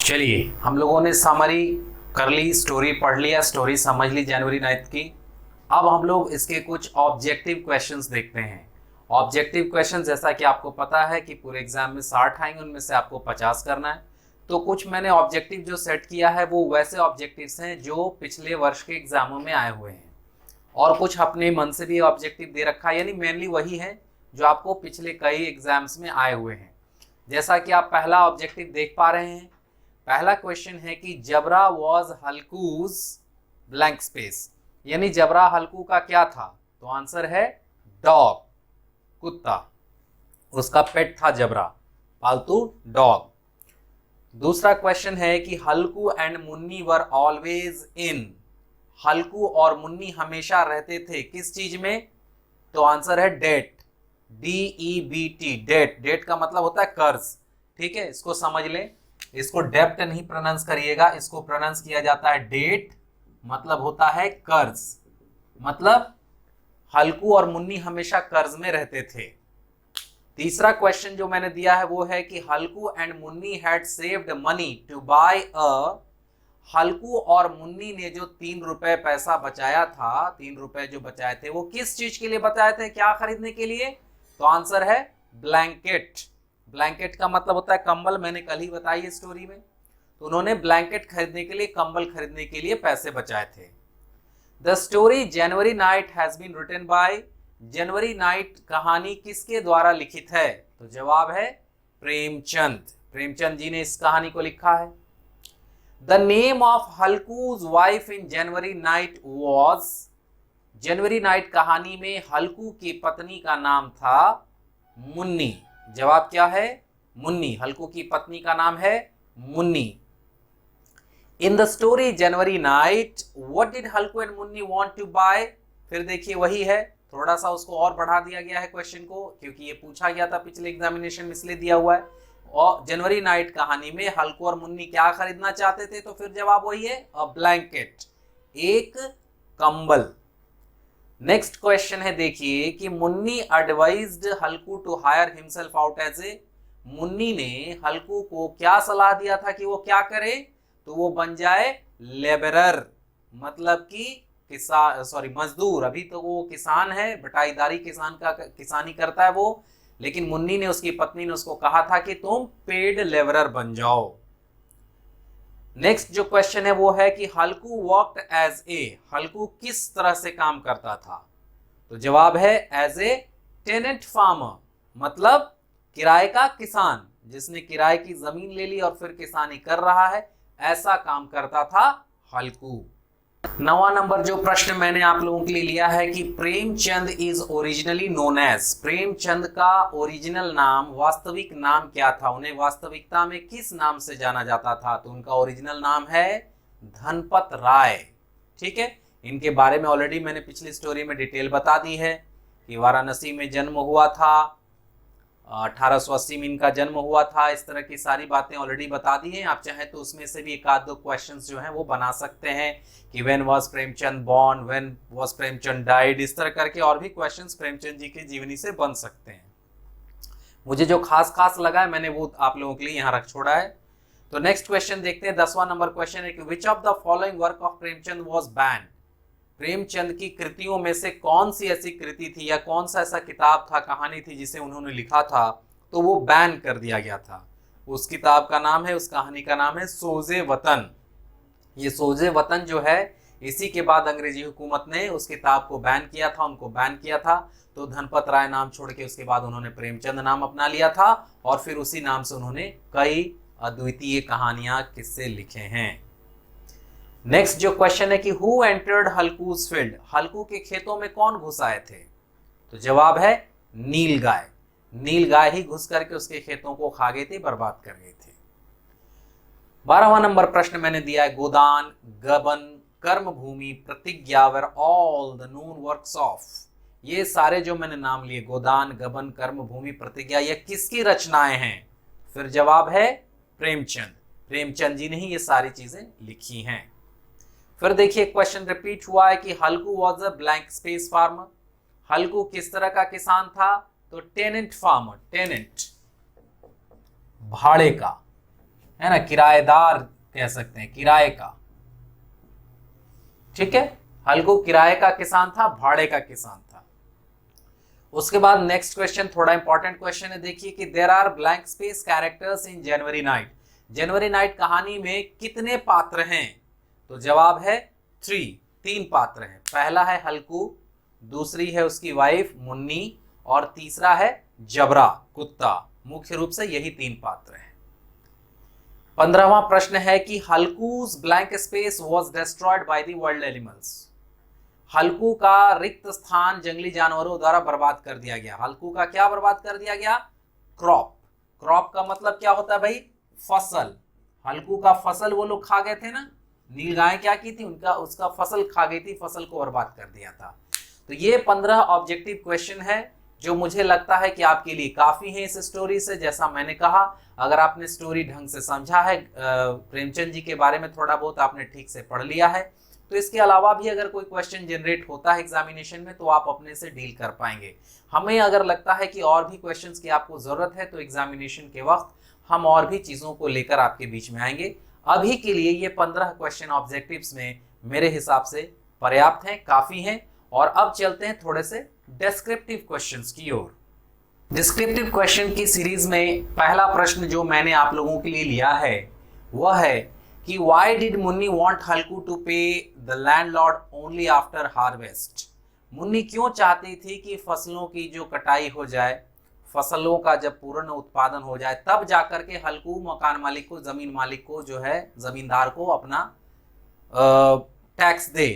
चलिए, हम लोगों ने समरी कर ली, स्टोरी पढ़ लिया, स्टोरी समझ ली जनवरी 9 की। अब हम लोग इसके कुछ ऑब्जेक्टिव क्वेश्चंस देखते हैं। ऑब्जेक्टिव क्वेश्चन जैसा कि आपको पता है कि पूरे एग्जाम में 60 आएंगे, उनमें से आपको 50 करना है। तो कुछ मैंने ऑब्जेक्टिव जो सेट किया है वो वैसे ऑब्जेक्टिव्स हैं जो पिछले वर्ष के एग्जामों में आए हुए हैं, और कुछ अपने मन से भी ऑब्जेक्टिव दे रखा है, यानी मेनली वही है जो आपको पिछले कई एग्जाम्स में आए हुए हैं। जैसा कि आप पहला ऑब्जेक्टिव देख पा रहे हैं, पहला क्वेश्चन है कि जबरा वॉज हल्कूज ब्लैंक स्पेस, यानी जबरा हल्कू का क्या था? तो आंसर है डॉग, कुत्ता। उसका पेट था जबरा, पालतू डॉग। दूसरा क्वेश्चन है कि Halku and Munni were always in, Halku और मुन्नी हमेशा रहते थे किस चीज में? तो आंसर है डेट, DEBT, डेट। डेट का मतलब होता है कर्ज, ठीक है, इसको समझ लें। इसको डेप्ट नहीं प्रोनाउंस करिएगा, इसको प्रोनाउंस किया जाता है डेट, मतलब होता है कर्ज। मतलब हल्कू और मुन्नी हमेशा कर्ज में रहते थे। तीसरा क्वेश्चन जो मैंने दिया है वो है कि Halku and Munni had saved money to buy a, Halku और मुन्नी ने जो 3 रुपए पैसा बचाया था, 3 रुपए जो बचाए थे वो किस चीज के लिए बचाए थे, क्या खरीदने के लिए? तो आंसर है ब्लैंकेट। ब्लैंकेट का मतलब होता है कंबल, मैंने कल ही बताई है स्टोरी में। तो उन्होंने ब्लैंकेट खरीदने के लिए, कंबल खरीदने के लिए पैसे बचाए थे। The story January night has been written by, January night कहानी किसके द्वारा लिखित है? तो जवाब है प्रेमचंद। प्रेमचंद जी ने इस कहानी को लिखा है। The name of Halku's wife in January night was, January night कहानी में हल्कू की पत्नी का नाम था मुन्नी। जवाब क्या है? मुन्नी। हल्कू की पत्नी का नाम है Munni. In the story January night what did Halku and Munni want to buy, फिर देखिए वही है, थोड़ा सा उसको और बढ़ा दिया गया है क्वेश्चन को, क्योंकि ये पूछा गया था पिछले एग्जामिनेशन में, इसलिए दिया हुआ है। और जनवरी नाइट कहानी में हल्कू और मुन्नी क्या खरीदना चाहते थे? तो फिर जवाब वही है, अ ब्लैंकेट, एक कंबल। नेक्स्ट क्वेश्चन है, देखिए कि Munni advised Halku to hire himself out as a, Munni ने हल्कू को क्या सलाह दिया था कि वो क्या करे? तो वो बन जाए लेबरर, मतलब कि मजदूर। अभी तो वो किसान है, बटाईदारी किसान का किसानी करता है वो, लेकिन मुन्नी ने, उसकी पत्नी ने उसको कहा था कि तुम पेड लेबरर बन जाओ। नेक्स्ट जो क्वेश्चन है वो है कि हल्कू वर्कड एज ए, हल्कू किस तरह से काम करता था? तो जवाब है एज ए टेनेंट फार्मर, मतलब किराए का किसान, जिसने किराए की जमीन ले ली और फिर किसानी कर रहा है, ऐसा काम करता था हल्कू। 9वां नंबर जो प्रश्न मैंने आप लोगों के लिए लिया है कि Premchand is originally known as, Premchand का ओरिजिनल नाम, वास्तविक नाम क्या था? उन्हें वास्तविकता में किस नाम से जाना जाता था? तो उनका ओरिजिनल नाम है धनपत राय, ठीक है। इनके बारे में ऑलरेडी मैंने पिछली स्टोरी में डिटेल बता दी है कि वाराणसी में जन्म हुआ था, 1880 में इनका जन्म हुआ था, इस तरह की सारी बातें ऑलरेडी बता दी हैं। आप चाहें तो उसमें से भी एक आध दो क्वेश्चंस जो हैं वो बना सकते हैं कि when was Premchand born, when was Premchand died, इस तरह करके और भी क्वेश्चंस प्रेमचंद जी की जीवनी से बन सकते हैं। मुझे जो खास खास लगा है मैंने वो आप लोगों के लिए यहाँ रख छोड़ा है। तो नेक्स्ट क्वेश्चन देखते हैं, 10वां नंबर क्वेश्चन है कि which of the following work of Premchand was banned, Premchand की कृतियों में से कौन सी ऐसी कृति थी या कौन सा ऐसा किताब था, कहानी थी जिसे उन्होंने लिखा था तो वो बैन कर दिया गया था? उस किताब का नाम है, उस कहानी का नाम है सोजे वतन। ये सोजे वतन जो है, इसी के बाद अंग्रेजी हुकूमत ने उस किताब को बैन किया था, उनको बैन किया था। तो धनपत राय नाम छोड़ के उसके बाद उन्होंने प्रेमचंद नाम अपना लिया था, और फिर उसी नाम से उन्होंने कई अद्वितीय कहानियां, किस्से लिखे हैं। नेक्स्ट जो क्वेश्चन है कि हु एंटर्ड हल्कूज फील्ड, हल्कू के खेतों में कौन घुस आए थे? तो जवाब है नील गाय। नील गाय ही घुस करके उसके खेतों को खा गई थी, बर्बाद कर गई थी। 12वां नंबर प्रश्न मैंने दिया है, गोदान, गबन, कर्म भूमि, प्रतिज्ञा were all the known works of, ये सारे जो मैंने नाम लिए, गोदान, गबन, कर्म भूमि, प्रतिज्ञा, ये किसकी रचनाएं हैं? फिर जवाब है प्रेमचंद। प्रेमचंद जी ने ही ये सारी चीजें लिखी हैं। फिर देखिए क्वेश्चन रिपीट हुआ है कि Halku was a blank space farmer, Halku किस तरह का किसान था? तो टेनेंट फार्मर, टेनेंट भाड़े का, है ना, किराएदार कह सकते हैं, किराए का। ठीक है, हल्कू किराए का किसान था, भाड़े का किसान था। उसके बाद नेक्स्ट क्वेश्चन थोड़ा इंपॉर्टेंट क्वेश्चन है, देखिए कि there are blank space characters in January night. January night कहानी में कितने पात्र हैं? तो जवाब है 3 पात्र हैं। पहला है हल्कू, दूसरी है उसकी वाइफ मुन्नी, और तीसरा है जबरा कुत्ता। मुख्य रूप से यही 3 पात्र हैं। 15वां प्रश्न है कि Halku's blank space was destroyed by the wild animals. Halku का रिक्त स्थान जंगली जानवरों द्वारा बर्बाद कर दिया गया। हल्कू का क्या बर्बाद कर दिया गया? क्रॉप। क्रॉप का मतलब क्या होता है भाई? फसल। हल्कू का फसल वो लोग खा गए थे ना, नील गाय क्या की थी, उसका फसल खा गई थी, फसल को बर्बाद कर दिया था। तो ये 15 ऑब्जेक्टिव क्वेश्चन है जो मुझे लगता है कि आपके लिए काफी है इस स्टोरी से। जैसा मैंने कहा, अगर आपने स्टोरी ढंग से समझा है, प्रेमचंद जी के बारे में थोड़ा बहुत आपने ठीक से पढ़ लिया है, तो इसके अलावा भी अगर कोई क्वेश्चन जनरेट होता है एग्जामिनेशन में तो आप अपने से डील कर पाएंगे। हमें अगर लगता है कि और भी क्वेश्चंस की आपको जरूरत है तो एग्जामिनेशन के वक्त हम और भी चीजों को लेकर आपके बीच में आएंगे। अभी के लिए ये 15 क्वेश्चन ऑब्जेक्टिव्स में मेरे हिसाब से पर्याप्त हैं, काफी हैं। और अब चलते हैं थोड़े से डिस्क्रिप्टिव क्वेश्चंस की ओर। डिस्क्रिप्टिव क्वेश्चन की सीरीज में पहला प्रश्न जो मैंने आप लोगों के लिए लिया है वह है कि why did Munni want Halku to pay the landlord only after harvest। Munni क्यों चाहती थी कि फसलों की जो कटाई हो जाए, फसलों का जब पूर्ण उत्पादन हो जाए तब जाकर के हल्कू मकान मालिक को, जमीन मालिक को जो है, जमींदार को अपना टैक्स दे,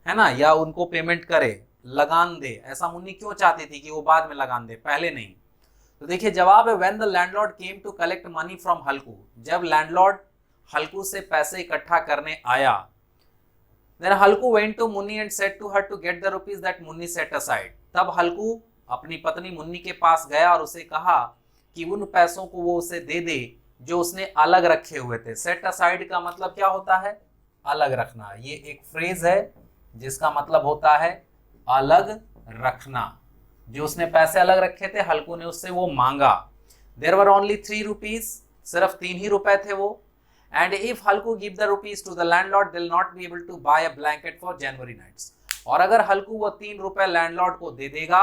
है ना, या उनको पेमेंट करे, लगान दे। ऐसा मुन्नी क्यों चाहती थी कि वो बाद में लगान दे, पहले नहीं? तो देखिए जवाब है when the landlord came to collect money from Halku. जब लैंडलॉर्ड हल्कू से पैसे इकट्ठा करने आया, then Halku went to Munni and said to her to get the rupees that Munni set aside। तब हल्कू अपनी पत्नी मुन्नी के पास गया और उसे कहा कि उन पैसों को वो उसे दे दे जो उसने अलग रखे हुए थे। सेट असाइड का मतलब क्या होता है? अलग रखना। ये एक फ्रेज है जिसका मतलब होता है अलग रखना। जो उसने पैसे अलग रखे थे, हल्कू ने उससे वो मांगा। देयर वर ओनली 3 रुपीज, सिर्फ 3 ही रुपए थे वो। And if Halku give the rupees to the landlord, they'll not be able to buy a blanket for January nights। और अगर हल्कू वो 3 रुपए लैंडलॉर्ड को दे देगा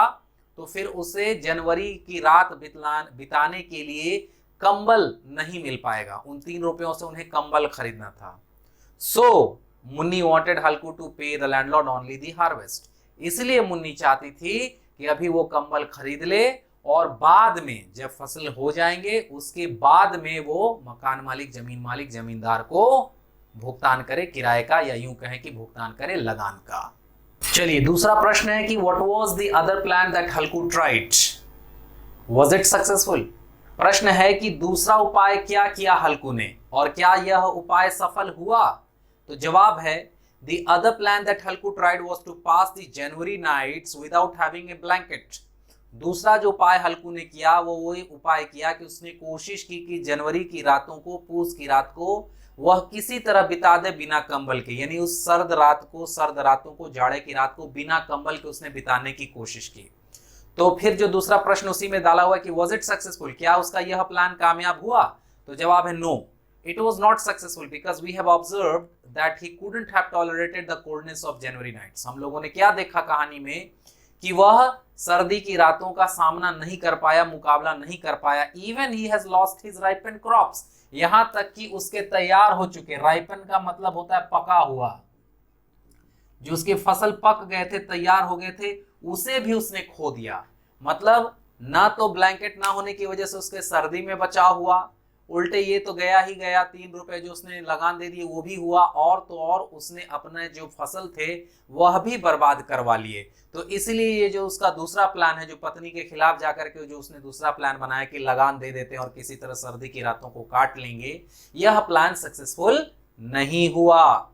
तो फिर उसे जनवरी की रात बिताने के लिए कंबल नहीं मिल पाएगा। उन 3 रुपयों से उन्हें कंबल खरीदना था। So Munni wanted Halku to pay the landlord only the harvest। इसलिए मुन्नी चाहती थी कि अभी वो कंबल खरीद ले और बाद में जब फसल हो जाएंगे उसके बाद में वो मकान मालिक, जमीन मालिक, जमींदार को भुगतान करे किराए का, या यूं कहें कि भुगतान करे लगान का। चलिए दूसरा प्रश्न है कि what was the other plan that Halku tried, was it successful. प्रश्न है कि दूसरा उपाय क्या किया हल्कू ने और क्या यह उपाय सफल हुआ? तो जवाब है the other plan that Halku tried was to pass the January nights without having a blanket. दूसरा जो उपाय हल्कू ने किया वो वही उपाय किया कि उसने कोशिश की कि जनवरी की रातों को, पूस की रात को वह किसी तरह बिता दे बिना कंबल के। यानी उस सर्द रातों को, जाड़े की रात को बिना कंबल के उसने बिताने की कोशिश की। तो फिर जो दूसरा प्रश्न उसी में डाला हुआ है कि वाज इट सक्सेसफुल, क्या उसका यह प्लान कामयाब हुआ? तो जवाब है no, it was not successful because we have observed that he couldn't have tolerated the coldness of January nights. हम लोगों ने क्या देखा कहानी में कि वह सर्दी की रातों का सामना नहीं कर पाया, मुकाबला नहीं कर पाया। Even he has lost his ripen crops, यहां तक कि उसके तैयार हो चुके, राइपन का मतलब होता है पका हुआ, जो उसके फसल पक गए थे, तैयार हो गए थे, उसे भी उसने खो दिया। मतलब ना तो ब्लैंकेट ना होने की वजह से उसके सर्दी में बचाव हुआ, उल्टे ये तो गया ही गया, 3 रुपए जो उसने लगान दे दिए वो भी हुआ, और तो और उसने अपने जो फसल थे वह भी बर्बाद करवा लिए। तो इसलिए ये जो उसका दूसरा प्लान है, जो पत्नी के खिलाफ जाकर के जो उसने दूसरा प्लान बनाया कि लगान दे देते हैं और किसी तरह सर्दी की रातों को काट लेंगे, यह प्लान सक्सेसफुल नहीं हुआ।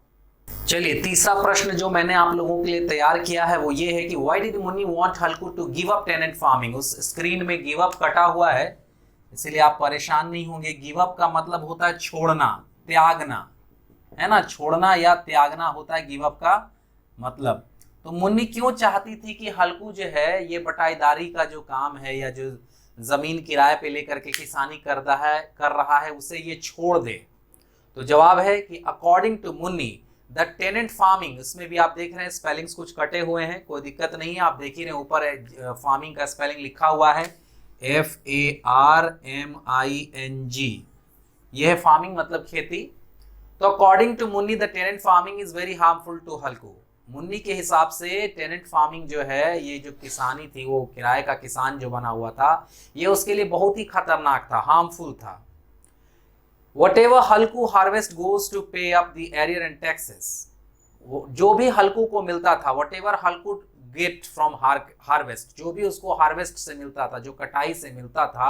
चलिए तीसरा प्रश्न जो मैंने आप लोगों के लिए तैयार किया है वो ये है कि why did Munni want Halku to give up tenant farming. उस स्क्रीन में गिव अप कटा हुआ है, इसलिए आप परेशान नहीं होंगे। गिव अप का मतलब होता है छोड़ना, त्यागना, है ना, छोड़ना या त्यागना होता है गिव अप का मतलब। तो मुन्नी क्यों चाहती थी कि हल्कू जो है ये बटाईदारी का जो काम है या जो जमीन किराए पे लेकर के किसानी कर रहा है उसे ये छोड़ दे। तो जवाब है कि according to Munni the tenant farming, इसमें भी आप देख रहे हैं स्पेलिंग्स कुछ कटे हुए हैं, कोई दिक्कत नहीं है, आप देख ही रहे हैं ऊपर फार्मिंग का स्पेलिंग लिखा हुआ है FARMING, यह है फार्मिंग मतलब खेती। तो according to Munni the tenant farming is very harmful to Halku, Munni के हिसाब से टेनेंट फार्मिंग जो है, ये जो किसानी थी, वो किराए का किसान जो बना हुआ था, ये उसके लिए बहुत ही खतरनाक था, हार्मफुल था। Whatever Halku harvest goes to pay up the arrear and taxes, जो भी हल्कू को मिलता था, whatever Halku get from harvest, जो भी उसको हार्वेस्ट से मिलता था, जो कटाई से मिलता था,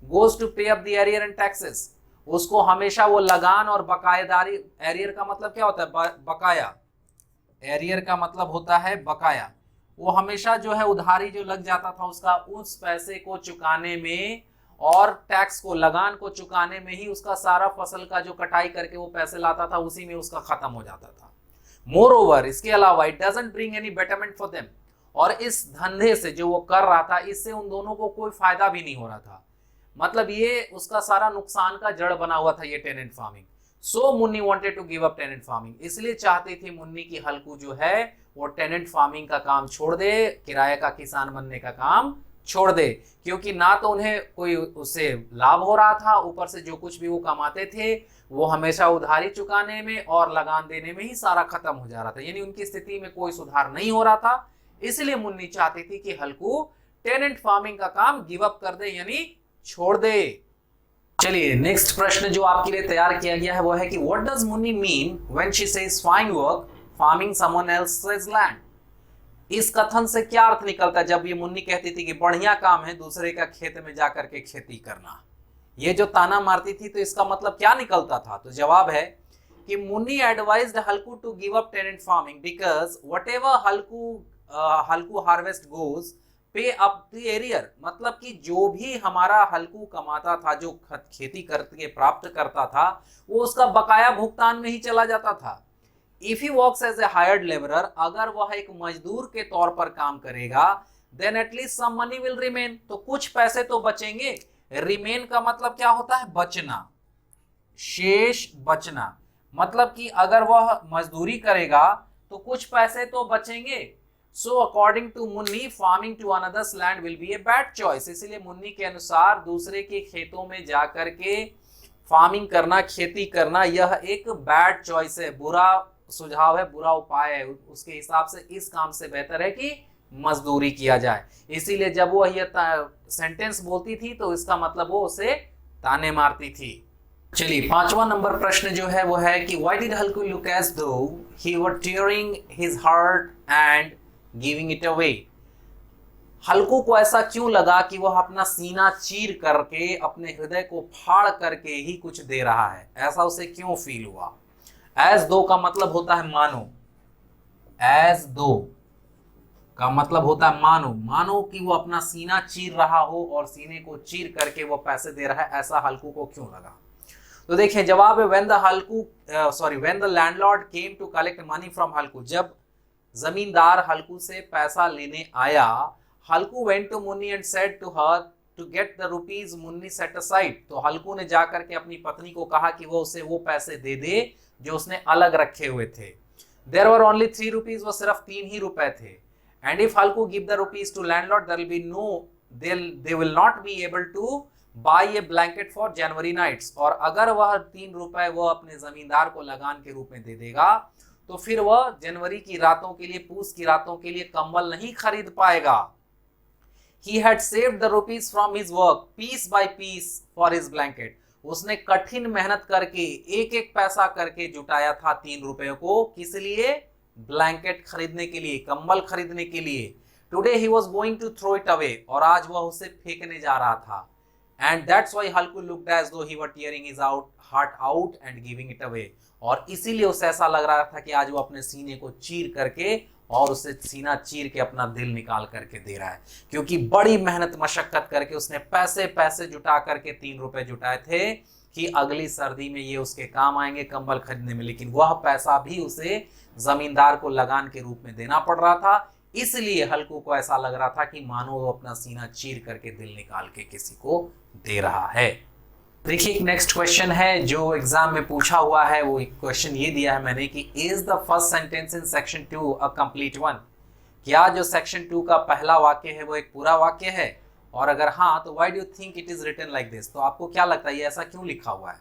goes to pay up the arrear and taxes, उसको हमेशा वो लगान और बकायेदारी, एरियर का मतलब क्या होता है, बकाया, एरियर का मतलब होता है बकाया, वो हमेशा जो है उधारी जो लग जाता था उसका, उस पैसे को चुकाने में और टैक्स को, लगान को चुकाने में ही उसका सारा फसल का जो कटाई करके वो पैसे लाता था, उसी में उसका खत्म हो जाता था। मोर ओवर, इसके अलावा it doesn't bring any betterment for them, और इस धंधे से जो वो कर रहा था, इससे उन दोनों को कोई फायदा भी नहीं हो रहा था, मतलब ये उसका सारा नुकसान का जड़ बना हुआ था ये tenant farming. So Munni wanted to give up tenant farming, इसलिए चाहती थी मुन्नी की हल्कू जो है वो टेनेंट फार्मिंग का काम छोड़ दे, किराए का किसान बनने का काम छोड़ दे, क्योंकि ना तो उन्हें कोई उससे लाभ हो रहा था, ऊपर से जो कुछ भी वो कमाते थे वो हमेशा उधारी चुकाने में और लगान देने में ही सारा खत्म हो जा रहा था, यानी उनकी स्थिति में कोई सुधार नहीं हो रहा था। इसलिए मुन्नी चाहती थी कि हल्कू टेनेंट फार्मिंग का काम गिव अप कर दे, यानी छोड़ दे। चलिए नेक्स्ट प्रश्न जो आपके लिए तैयार किया गया है वो है कि what does Munni mean when she says fine work farming someone else's land, इस कथन से क्या अर्थ निकलता है जब ये मुन्नी कहती थी कि बढ़िया काम है दूसरे का खेत में जाकर के खेती करना, ये जो ताना मारती थी, तो इसका मतलब क्या निकलता था? तो जवाब है कि Munni advised Halku to give up tenant farming because whatever Halku harvest goes pay up the arrear, मतलब कि जो भी हमारा हल्कू कमाता था, जो खेती करके प्राप्त करता था, वो उसका बकाया भुगतान में ही चला जाता था। If he works as a hired labourer, अगर वह एक मजदूर के तौर पर काम करेगा, then at least some money will remain, तो कुछ पैसे तो बचेंगे। रिमेन का मतलब क्या होता है? बचना, शेष बचना, मतलब कि अगर वह मजदूरी करेगा तो कुछ पैसे तो बचेंगे। So according to Munni farming to another's land will be a bad choice, इसलिए मुन्नी के अनुसार दूसरे के खेतों में जाकर के फार्मिंग करना, खेती करना, यह एक बैड चॉइस है, बुरा सुझाव है, बुरा उपाय है। उसके हिसाब से इस काम से बेहतर है कि मजदूरी किया जाए। इसीलिए जब वो ये सेंटेंस बोलती थी तो इसका मतलब वो उसे ताने मारती थी। चलिए 5वां नंबर प्रश्न जो है वो है कि why did Halku look as though he were tearing his heart and giving it away, Halku को ऐसा क्यों लगा कि वह अपना सीना चीर करके, अपने हृदय को फाड़ करके ही कुछ दे रहा है, ऐसा उसे क्यों फील हुआ? एज दो का मतलब होता है मानो, एज दो का मतलब होता है मानो, मानो कि वो अपना सीना चीर रहा हो और सीने को चीर करके वो पैसे दे रहा है, ऐसा हल्कू को क्यों लगा? तो देखिए जवाब है when the landlord came to collect money from Halku, जब जमींदार हल्कू से पैसा लेने आया, Halku went to Munni and said to her to get the rupees Munni set aside, तो हल्कू ने जाकर के अपनी पत्नी को कहा कि वो उसे वो पैसे दे दे जो उसने अलग रखे हुए थे। देयर वर ओनली 3 रुपीज, वो सिर्फ 3 ही रुपए थे। And if Halku give the rupees to landlord there will be no they will not be able to buy a blanket for January nights, और अगर वह 3 रुपए वो अपने जमींदार को लगान के रूप में दे देगा तो फिर वह जनवरी की रातों के लिए, पूस की रातों के लिए कंबल नहीं खरीद पाएगा। He had saved the rupees from his work piece by piece for his blanket, उसने कठिन मेहनत करके एक एक पैसा करके जुटाया था 3 रुपयों को, किस लिए? ब्लैंकेट खरीदने के लिए, कंबल खरीदने के लिए। Today he was going to throw it away, और आज वह उसे फेंकने जा रहा था। And that's why Halku looked as though he were tearing his heart out and giving it away, और इसीलिए उसे ऐसा लग रहा था कि आज वो अपने सीने को चीर करके और उसे सीना चीर के अपना दिल निकाल करके दे रहा है, क्योंकि बड़ी मेहनत मशक्कत करके उसने पैसे पैसे जुटा करके 3 रुपए जुटाए थे कि अगली सर्दी में ये उसके काम आएंगे कंबल खरीदने में, लेकिन वह पैसा भी उसे जमींदार को लगान के रूप में देना पड़ रहा था। इसलिए हल्कू को ऐसा लग रहा था कि मानो वो अपना सीना चीर करके दिल निकाल के किसी को दे रहा है। देखिए एक नेक्स्ट क्वेश्चन है जो एग्जाम में पूछा हुआ है। वो क्वेश्चन ये दिया है मैंने कि is the first sentence in section 2 a complete one? क्या जो सेक्शन 2 का पहला वाक्य है वो एक पूरा वाक्य है? और अगर हाँ तो why do you think it is written like this? तो आपको क्या लगता है ये ऐसा क्यों लिखा हुआ है?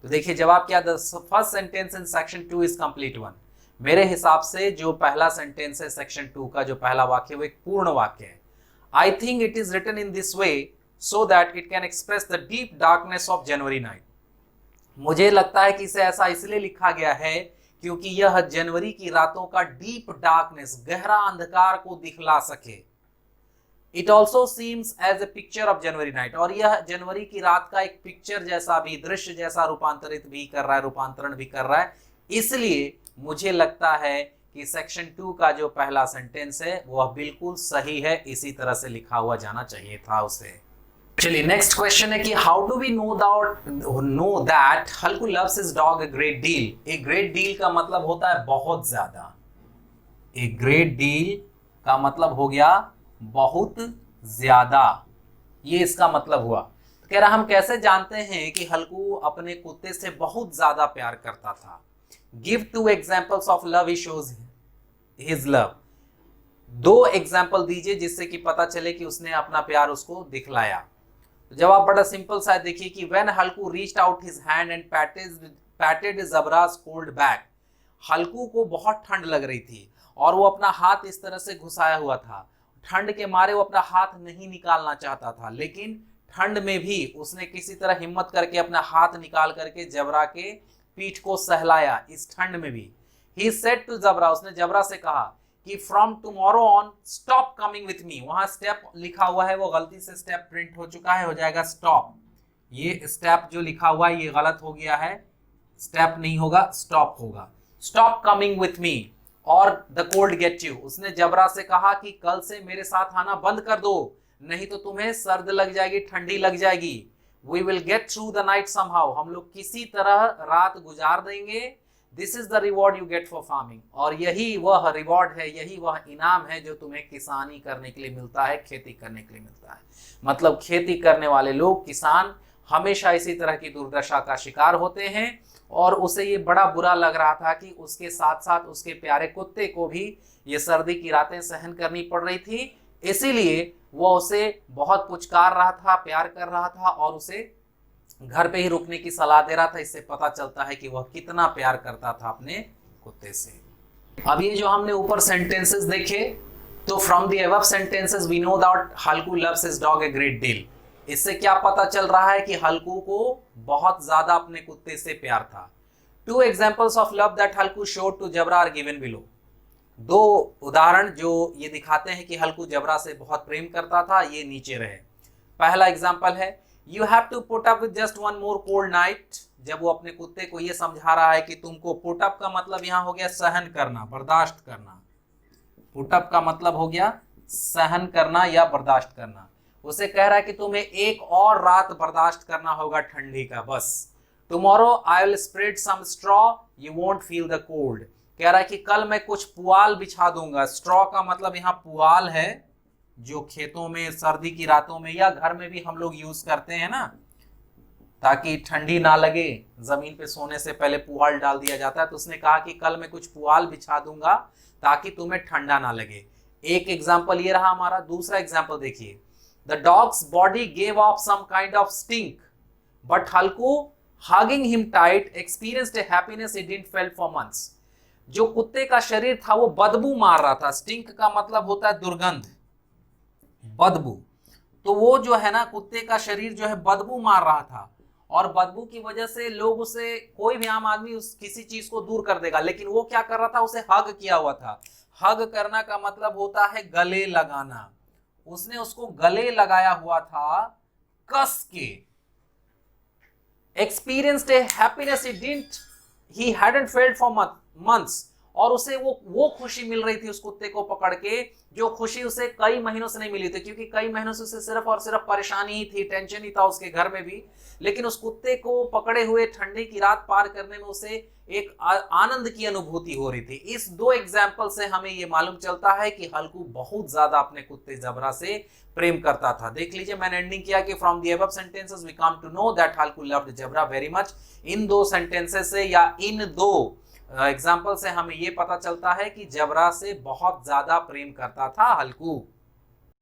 तो देखिए जवाब क्या, the first sentence in section 2 is complete one. मेरे हिसाब से जो पहला सेंटेंस है सेक्शन 2 का, जो पहला वाक्य वो एक पूर्ण वाक्य है। I think it is written in this way so that it can express the deep darkness of January night. मुझे लगता है कि इसे ऐसा इसलिए लिखा गया है क्योंकि यह जनवरी की रातों का डीप डार्कनेस, गहरा अंधकार को दिखला सके। It also seems as a picture of January night, और यह जनवरी की रात का एक पिक्चर जैसा भी, दृश्य जैसा रूपांतरित भी कर रहा है, रूपांतरण भी कर रहा है। इसलिए मुझे लगता है कि सेक्शन 2 का जो पहला सेंटेंस है वह बिल्कुल सही है, इसी तरह से लिखा हुआ जाना चाहिए था उसे। चलिए नेक्स्ट क्वेश्चन है कि how do we know that Halku loves his dog a great deal? A great deal का मतलब होता है बहुत ज्यादा। ए ग्रेट डील का मतलब हो गया बहुत ज्यादा, ये इसका मतलब हुआ। तो कह रहा हम कैसे जानते हैं कि हल्कू अपने कुत्ते से बहुत ज्यादा प्यार करता था? Give 2 examples of love he shows his love. 2 example दीजिए जिससे कि पता चले कि उसने अपना प्यार उसको दिखलाया। जवाब बड़ा सिंपल सा है, देखिए कि when Halku reached out his hand and patted Jabra's cold back. Halku को बहुत ठंड लग रही थी और वो अपना हाथ इस तरह से घुसाया हुआ था। ठंड के मारे वो अपना हाथ नहीं निकालना चाहता था, लेकिन ठंड में भी उसने किसी तरह हिम्मत करके अपना हाथ निकाल करके जबरा के पीठ को सहलाया। इस ठंड में भी ही सेड टू जबरा, उसने जबरा से कहा कि from tomorrow on stop coming with me. वहां स्टेप लिखा हुआ है, वो गलती से स्टेप प्रिंट हो चुका है, हो जाएगा स्टॉप। ये स्टेप जो लिखा हुआ है ये गलत हो गया है, स्टेप नहीं होगा स्टॉप होगा। स्टॉप कमिंग विथ मी और द कोल्ड गेट यू। उसने जबरा से कहा कि कल से मेरे साथ आना बंद कर दो, नहीं तो तुम्हें सर्द लग जाएगी, ठंडी लग जाएगी। We will get through the night somehow, हम लोग किसी तरह रात गुजार देंगे। This is the reward you get for farming, और यही वह रिवॉर्ड है, यही वह इनाम है जो तुम्हें किसानी करने के लिए मिलता है, खेती करने के लिए मिलता है। मतलब खेती करने वाले लोग, किसान, हमेशा इसी तरह की दुर्दशा का शिकार होते हैं। और उसे ये बड़ा बुरा लग रहा था कि उसके साथ साथ उसके प्यारे कुत्ते को भी ये सर्दी की रातें सहन करनी पड़ रही थी। इसीलिए वो उसे बहुत पुचकार रहा था, प्यार कर रहा था और उसे घर पे ही रुकने की सलाह दे रहा था। इससे पता चलता है कि वह कितना प्यार करता था अपने कुत्ते से। अब ये जो हमने ऊपर सेंटेंसेस देखे, तो from the above sentences we know that Halku loves his dog a great deal. इससे क्या पता चल रहा है कि हल्कू को बहुत ज्यादा अपने कुत्ते से प्यार था। 2 examples of love that Halku showed to Jabra are given below. 2 उदाहरण जो ये दिखाते हैं कि हल्कू जबरा से बहुत प्रेम करता था, ये नीचे रहे। पहला एग्जांपल है, you have to put up with just one more cold night. जब वो अपने कुत्ते को ये समझा रहा है कि तुमको, पुट अप का मतलब यहाँ हो गया सहन करना, बर्दाश्त करना। पुट अप का मतलब हो गया सहन करना या बर्दाश्त करना। उसे कह रहा है कि तुम्हें एक और रात बर्दाश्त करना होगा ठंडी का, बस। Tomorrow I will spread some straw, you won't feel the cold. कह रहा है कि कल मैं कुछ पुआल बिछा दूंगा। स्ट्रॉ का मतलब यहाँ पुआल है, जो खेतों में सर्दी की रातों में या घर में भी हम लोग यूज करते हैं ना, ताकि ठंडी ना लगे, जमीन पे सोने से पहले पुआल डाल दिया जाता है। तो उसने कहा कि कल मैं कुछ पुआल बिछा दूंगा ताकि तुम्हें ठंडा ना लगे। एक एग्जाम्पल ये रहा हमारा। दूसरा एग्जाम्पल देखिए, the dog's body gave off some kind of stink but Halku hugging him tight experienced a happiness it didn't felt for months. जो कुत्ते का शरीर था वो बदबू मार रहा था। स्टिंक का मतलब होता है दुर्गंध, बदबू। तो वो जो है ना, कुत्ते का शरीर जो है बदबू मार रहा था, और बदबू की वजह से लोग उसे, कोई भी आम आदमी उस किसी चीज को दूर कर देगा, लेकिन वो क्या कर रहा था, उसे हग किया हुआ था। हग करना का मतलब होता है गले लगाना। उसने उसको गले लगाया हुआ था कस के। Experienced a happiness he hadn't felt for months. और उसे वो खुशी मिल रही थी उस कुत्ते को पकड़ के, जो खुशी उसे कई महीनों से नहीं मिली थी, क्योंकि कई महीनों से उसे सिर्फ और सिर्फ परेशानी ही थी, टेंशन ही था उसके घर में भी। लेकिन उस कुत्ते को पकड़े हुए ठंडी की रात पार करने में उसे एक आनंद की अनुभूति हो रही थी। इस दो एग्जाम्पल से हमें ये मालूम चलता है कि हल्कू बहुत ज्यादा अपने कुत्ते जबरा से प्रेम करता था। देख लीजिए, मैंने एंडिंग किया कि from the above sentences we come to know that Halku loved Jabra very much. इन दो सेंटेंसेस से या इन दो एग्जाम्पल से हमें ये पता चलता है कि जबरा से बहुत ज्यादा प्रेम करता था हल्कू।